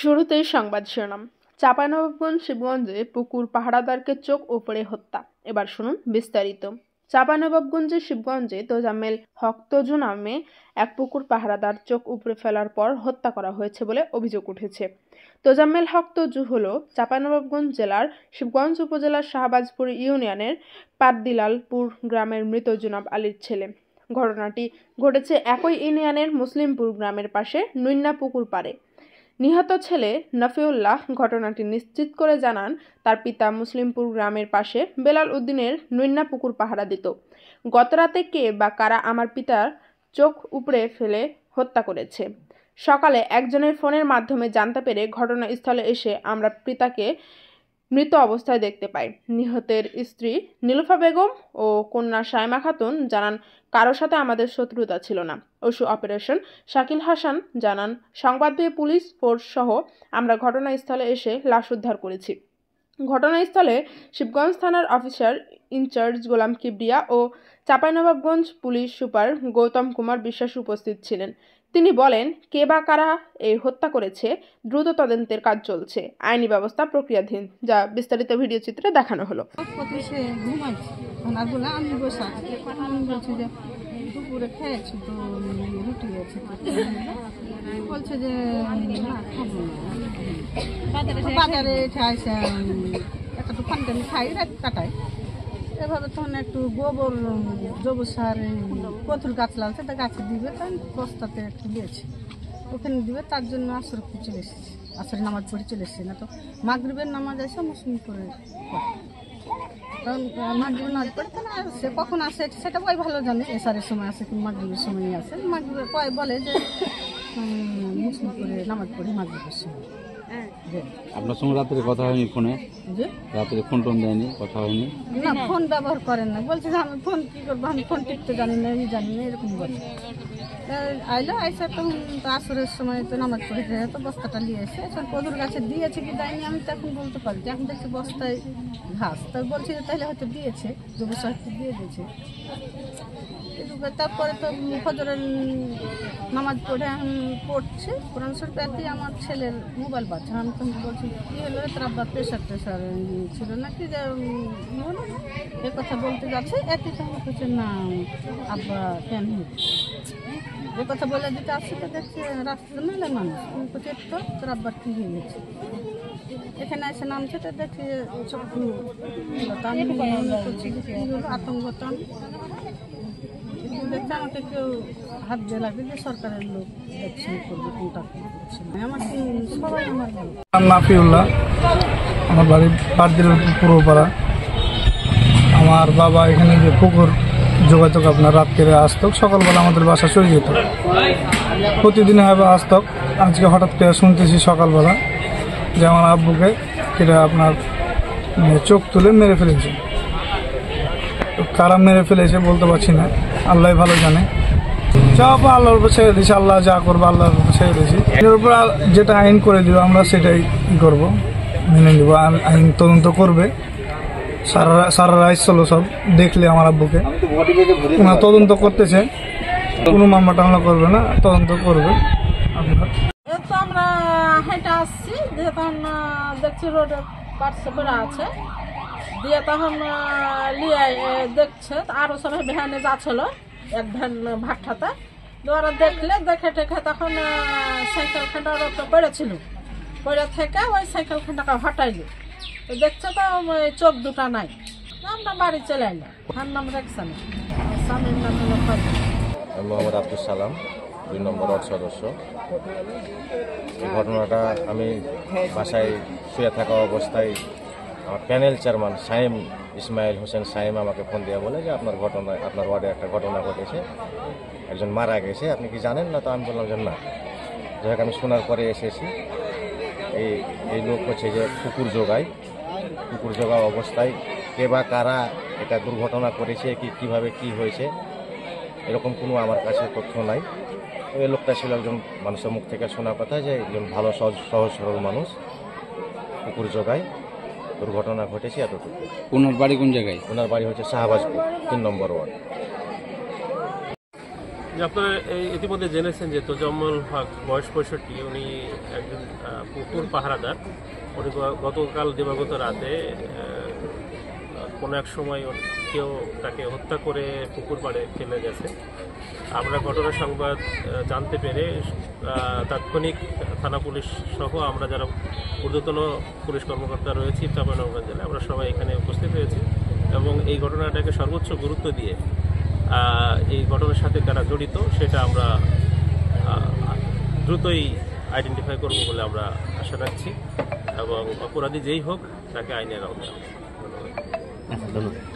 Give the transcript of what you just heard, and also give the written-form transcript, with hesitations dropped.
শুরুতেই সংবাদ শিরোনাম। চাঁপাইনবাবগঞ্জ শিবগঞ্জে পুকুর পাহারাদারকে চোখ উপড়ে হত্যা। এবার শুনুন বিস্তারিত। চাঁপাইনবাবগঞ্জের শিবগঞ্জে তোজাম্মেল হক তজু নামে এক পুকুর পাহারাদার চোখ উপড়ে ফেলার পর হত্যা করা হয়েছে বলে অভিযোগ উঠেছে। তোজাম্মেল হক তজু হল চাঁপাইনবাবগঞ্জ জেলার শিবগঞ্জ উপজেলার শাহবাজপুর ইউনিয়নের পাটদিলালপুর গ্রামের মৃত জুনাব আলীর ছেলে। ঘটনাটি ঘটেছে একই ইউনিয়নের মুসলিমপুর গ্রামের পাশে নুইন্না পুকুর পাড়ে। নিহত ছেলে নফিউল্লাহ ঘটনাটি নিশ্চিত করে জানান, তার পিতা মুসলিমপুর গ্রামের পাশে বেলাল উদ্দিনের নুইন্না পুকুর পাহারা দিত। গতরাতে কে বা কারা আমার পিতার চোখ উপড়ে ফেলে হত্যা করেছে। সকালে একজনের ফোনের মাধ্যমে জানতে পেরে ঘটনাস্থলে এসে আমরা পিতাকে মৃত অবস্থায় দেখতে পাই। নিহতের স্ত্রী নীলুফা বেগম ও কন্যা সাইমা খাতুন জানান, কারোর সাথে আমাদের শত্রুতা ছিল না। ওসু অপারেশন শাকিল হাসান জানান, সংবাদ পেয়ে পুলিশ ফোর্স সহ আমরা ঘটনাস্থলে এসে লাশ উদ্ধার করেছি। ঘটনাস্থলে শিবগঞ্জ থানার অফিসার ইনচার্জ গোলাম কিবরিয়া ও চাঁপাইনবাবগঞ্জ পুলিশ সুপার গৌতম কুমার বিশ্বাস উপস্থিত ছিলেন। তিনি বলেন, কে বা কারা এই হত্যা করেছে দ্রুত তদন্তের কাজ চলছে, আইনি ব্যবস্থা প্রক্রিয়াধীন, যা বিস্তারিত ভিডিও চিত্রে দেখানো হলো। দুপুরে খেয়েছি তো রুটি আছে, বলছে যে বাজারে আসে একটা দোকান আমি খাই রাত কাটাই। এভাবে তখন একটু গোবর জৈব সার কচুর গাছ লাগছে, তা গাছে দিবে, তখন বস্তাতে একটু দিয়েছি, ওখানে দিবে, তার জন্য আসর চলে এসেছি। আসরে নামাজ পড়ে চলে এসেছি, না তো মাগরিবের নামাজ আসে মুসলিম করে। কারণ মাগরিবের নামাজ পড়ে না, সে কখন আসে সেটা ওই ভালো জানে, এসারের সময় আসে কি মাগরিবের সময় আসে। মাগরিবের কয় বলে যে মুসলিম করে নামাজ পড়ি মাগরিবের সময়। আপনার সঙ্গে রাত্রে কথা হয়নি ফোনে? রাত্রে ফোন টোন দেয়নি, কথা হয়নি? না, ফোন ব্যবহার করেন না, বলছে যে আমি ফোন কি করবো, আমি ফোন টিপতে জানি না, আমি জানি না, এরকম বলে। আইলো আইসা তখন আসরের সময় তো নামাজ পড়ে যায়, তো বস্তাটা নিয়ে এসে এখন কদুর গাছে দিয়েছে কি দেয়নি আমি তো এখন বলতে পারি। এখন দেখছি বস্তায় ঘাস, তাই বলছি যে তাহলে হয়তো দিয়েছে, জমি সাহিত্য দিয়ে দিয়েছে। তারপরে তো ফজরের নামাজ পড়ে আমি পড়ছি, কোরআন শরীফ এতেই আমার ছেলের মোবাইল বাজছে। আমি তখন বলছি কী হলো, তার আব্বা প্রেশার টেশার ছিল নাকি, যে হলো এ কথা বলতে যাচ্ছে, এতে তখন বলছে না আব্বা কেন এ কথা বলে দিতে আসছে। তো দেখছি রাস্তা মেলে মানুষ, বলছে তো তোর আব্বার কী হয়ে গেছে। এখানে এসে নামছে, তো দেখছি চক্ষু আতঙ্ক দেখছে। আমাকে কেউ হাত দিয়ে লাগবে যে সরকারের লোক দেখছে করবে, কোনটা করছে না। আমার সবাই আমার নাফিউল্লাহ, আমার বাড়ি পাটদিলালপুর পূর্বপাড়া। আমার বাবা এখানে যে পুকুর যোগাযোগ আপনার রাত্রে আসতো, সকালবেলা আমাদের বাসা চলে যেত, প্রতিদিন হবে আসতো। আজকে হঠাৎ করে শুনতেছি সকালবেলা যে আমার আব্বুকে এটা আপনার চোখ তুলে মেরে ফেলেছে। কারা মেরে ফেলেছে বলতে পারছি না, আল্লাহ ভালো জানে। সব আল্লাহর উপর ছেড়ে দিয়েছি, আল্লাহ যা করবো আল্লাহর উপর ছেড়ে দিয়েছি। এর উপর যেটা আইন করে দিব আমরা সেটাই করবো, মেনে নিব। আইন তদন্ত করবে, সারা রাইস চলো সব দেখলে আমার আব্বুকে ওনারা তদন্ত করতেছে, কোনো মামলা টামলা করবে না, তদন্ত করবে। তো আমরা হেঁটে আসছি, দিয়ে তখন দেখছি রোডের পাশে পড়ে আছে, দিয়ে তখন লিয়ে দেখছে আরও সবাই ভ্যানে যাচ্ছিল, এক ভ্যান ভাট্টাতে। ওরা দেখলে দেখে টেখে তখন সাইকেল খানটার তো পড়েছিল, পড়ে থেকে ওই সাইকেল খানটাকে হটাইলো। তো দেখছে তো চোখ দুটা নাই, আমরা বাড়ি চলে এলো। তার নাম রেখছেন, স্বামীর নাম হলো মোহাম্মদ আব্দুল সালাম, 2 নম্বর ওয়ার্ড সদস্য। এই ঘটনাটা আমি বাসায় শুয়ে থাকা অবস্থায় আমার প্যানেল চেয়ারম্যান সাইম ইসমাইল হোসেন সাইম আমাকে ফোন দিয়ে বলে যে আপনার ওয়ার্ডে একটা ঘটনা ঘটেছে, একজন মারা গেছে, আপনি কি জানেন না? তো আমি বললাম যে না। যাই হোক, আমি শোনার পরে এসেছি। এই লোক হচ্ছে যে পুকুর জোগাও অবস্থায় কে বা কারা এটা দুর্ঘটনা করেছে, কিভাবে কি হয়েছে এরকম কোনো আমার কাছে তথ্য নাই। এই লোকটা ছিল একজন মানুষের মুখ থেকে শোনা কথা যে একজন ভালো সহজ সরল মানুষ, পুকুর জোগায়, দুর্ঘটনা ঘটেছে এতটুকু। ওনার বাড়ি কোন জায়গায়? ওনার বাড়ি হচ্ছে শাহবাজপুর 3 নম্বর ওয়ার্ড। যে আপনারা ইতিমধ্যে জেনেছেন যে তোজাম্মেল হক বয়স 65, উনি একজন পুকুর পাহারাদার। উনি গতকাল দিবাগত রাতে কোনো এক সময় কেউ তাকে হত্যা করে পুকুর পাড়ে ফেলে গেছে। আমরা ঘটনার সংবাদ জানতে পেরে তাৎক্ষণিক থানা পুলিশ সহ আমরা যারা ঊর্ধ্বতন পুলিশ কর্মকর্তা রয়েছি চাঁপাইনবাবগঞ্জ জেলায়, আমরা সবাই এখানে উপস্থিত হয়েছি এবং এই ঘটনাটাকে সর্বোচ্চ গুরুত্ব দিয়ে এই ঘটনার সাথে যারা জড়িত সেটা আমরা দ্রুতই আইডেন্টিফাই করব বলে আমরা আশা রাখছি এবং অপরাধী যেই হোক তাকে আইনের আওতায়। ধন্যবাদ।